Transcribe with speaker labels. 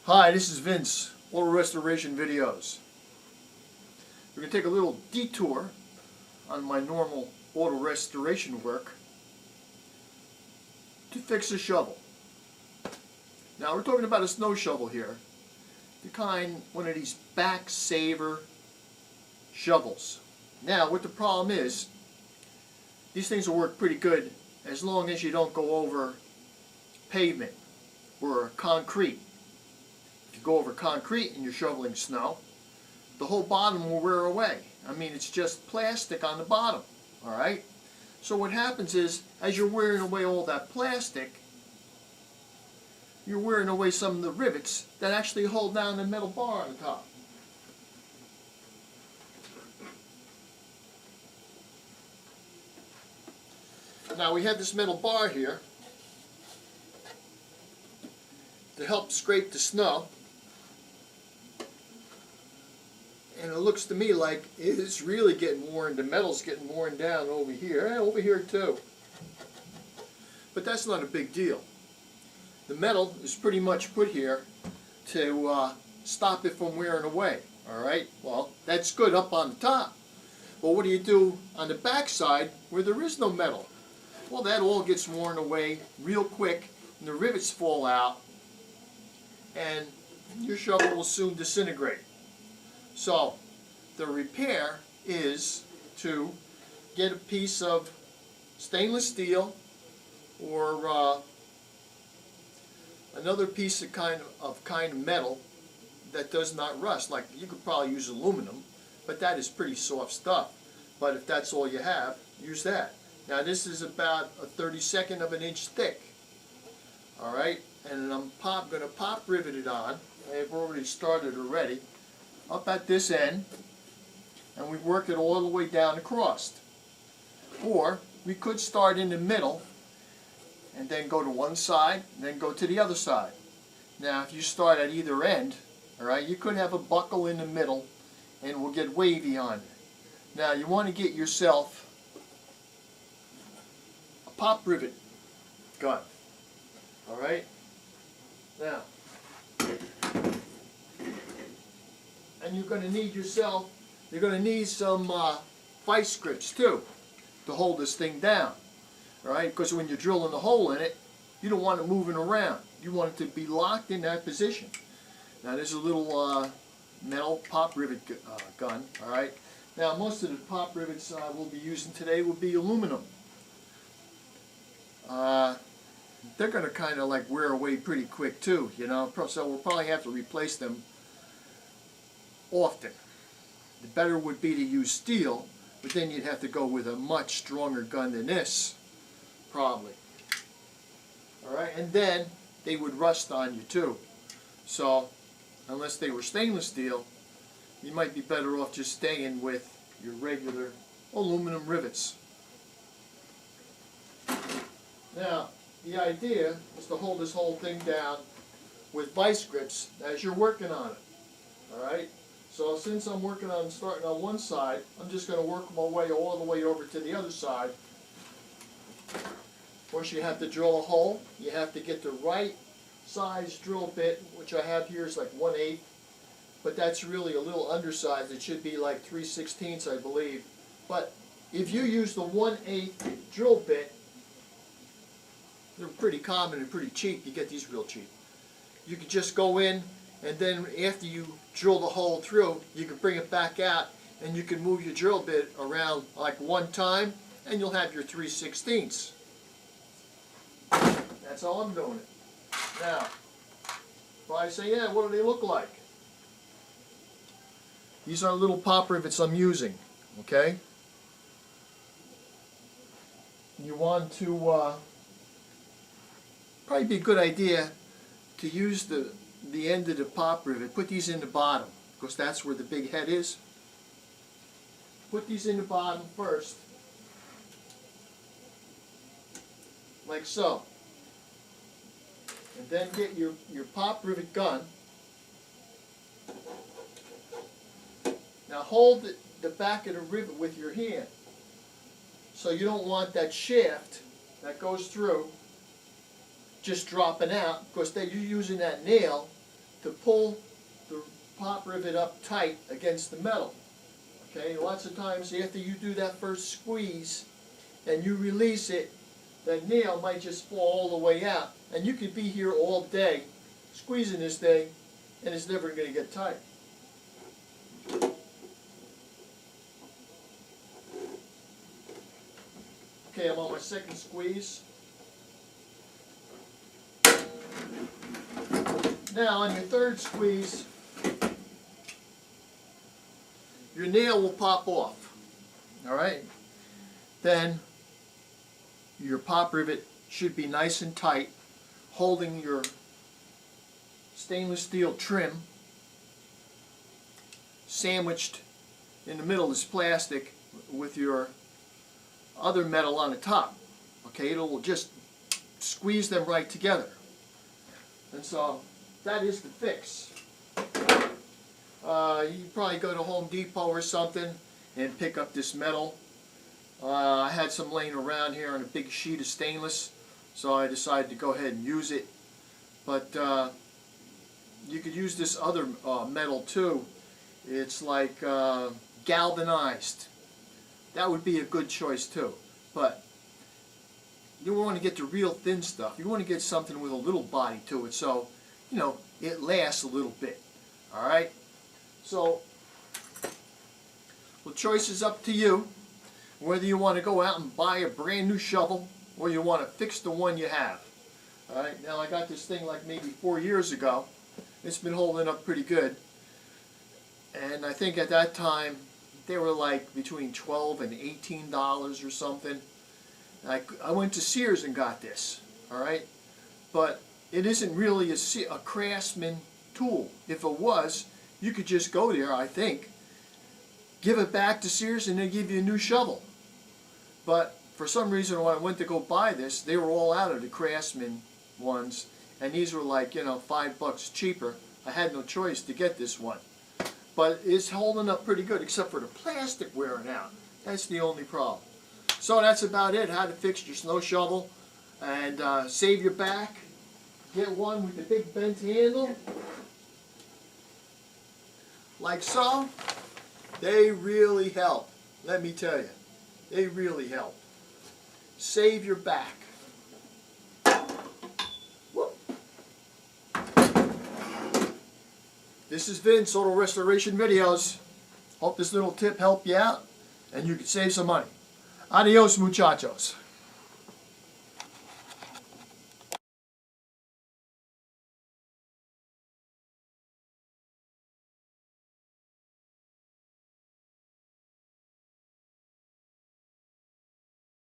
Speaker 1: Hi, this is Vince, Auto Restoration Videos. We're going to take a little detour on my normal auto restoration work to fix a shovel. Now we're talking about a snow shovel here, one of these back saver shovels. Now what the problem is, these things will work pretty good as long as you don't go over pavement or concrete. If you go over concrete and you're shoveling snow, the whole bottom will wear away. I mean, it's just plastic on the bottom, all right? So what happens is, as you're wearing away all that plastic, you're wearing away some of the rivets that actually hold down the metal bar on the top. Now we have this metal bar here to help scrape the snow, and it looks to me like it's really getting worn. The metal's getting worn down over here, and over here too. But that's not a big deal. The metal is pretty much put here to stop it from wearing away. All right. Well, that's good up on the top. Well, what do you do on the back side where there is no metal? Well, that all gets worn away real quick, and the rivets fall out, and your shovel will soon disintegrate. So the repair is to get a piece of stainless steel or another piece of kind of metal that does not rust. Like, you could probably use aluminum, but that is pretty soft stuff. But if that's all you have, use that. Now this is about a 32nd of an inch thick. All right, and I'm going to pop rivet it on. I've already started already. Up at this end, and we work it all the way down across. Or we could start in the middle and then go to one side and then go to the other side. Now if you start at either end, all right, you could have a buckle in the middle and it will get wavy on you. Now you want to get yourself a pop rivet gun. All right? Now, and you're going to need some vice grips too to hold this thing down. All right? Because when you're drilling a hole in it, you don't want it moving around. You want it to be locked in that position. Now there's a little metal pop rivet gun. All right? Now most of the pop rivets we'll be using today will be aluminum. They're going to kind of like wear away pretty quick too, you know, so we'll probably have to replace them often. The better would be to use steel, but then you'd have to go with a much stronger gun than this, probably. All right, and then they would rust on you too. So unless they were stainless steel, you might be better off just staying with your regular aluminum rivets. Now, the idea is to hold this whole thing down with vice grips as you're working on it. All right? So since I'm starting on one side, I'm just going to work my way all the way over to the other side. Of course, you have to drill a hole. You have to get the right size drill bit, which I have here is like 1/8, but that's really a little undersized. It should be like 3/16, I believe. But if you use the 1/8 drill bit, they're pretty common and pretty cheap. You get these real cheap. You could just go in, and then after you drill the hole through, you can bring it back out, and you can move your drill bit around like one time, and you'll have your 3/16. That's how I'm doing it. Now, probably say, yeah, what do they look like? These are little pop rivets I'm using, okay? You want to probably be a good idea to use the end of the pop rivet. Put these in the bottom, because that's where the big head is. Put these in the bottom first, like so. And then get your pop rivet gun. Now hold the back of the rivet with your hand. So you don't want that shaft that goes through just dropping out, because you're using that nail to pull the pop rivet up tight against the metal. Okay, lots of times after you do that first squeeze and you release it, that nail might just fall all the way out, and you could be here all day squeezing this thing and it's never going to get tight. Okay, I'm on my second squeeze. Now on your third squeeze, your nail will pop off. Alright? Then your pop rivet should be nice and tight, holding your stainless steel trim. Sandwiched in the middle is plastic with your other metal on the top. Okay, it'll just squeeze them right together. And so that is the fix. You probably go to Home Depot or something and pick up this metal. I had some laying around here on a big sheet of stainless, so I decided to go ahead and use it. But you could use this other metal too. It's like galvanized. That would be a good choice too. But you want to get the real thin stuff. You want to get something with a little body to it, so you know it lasts a little bit. All right. So the choice is up to you. Whether you want to go out and buy a brand new shovel or you want to fix the one you have. All right. Now I got this thing like maybe 4 years ago. It's been holding up pretty good. And I think at that time they were like between $12 and $18 or something. I went to Sears and got this, all right? But it isn't really a Craftsman tool. If it was, you could just go there, I think, give it back to Sears and they give you a new shovel. But for some reason when I went to go buy this, they were all out of the Craftsman ones, and these were like, you know, $5 cheaper. I had no choice to get this one. But it's holding up pretty good, except for the plastic wearing out. That's the only problem. So that's about it. How to fix your snow shovel and save your back. Get one with the big bent handle, like so. They really help. Let me tell you, they really help. Save your back. Whoop. This is Vince, Auto Restoration Videos. Hope this little tip helped you out and you can save some money. Adios, muchachos.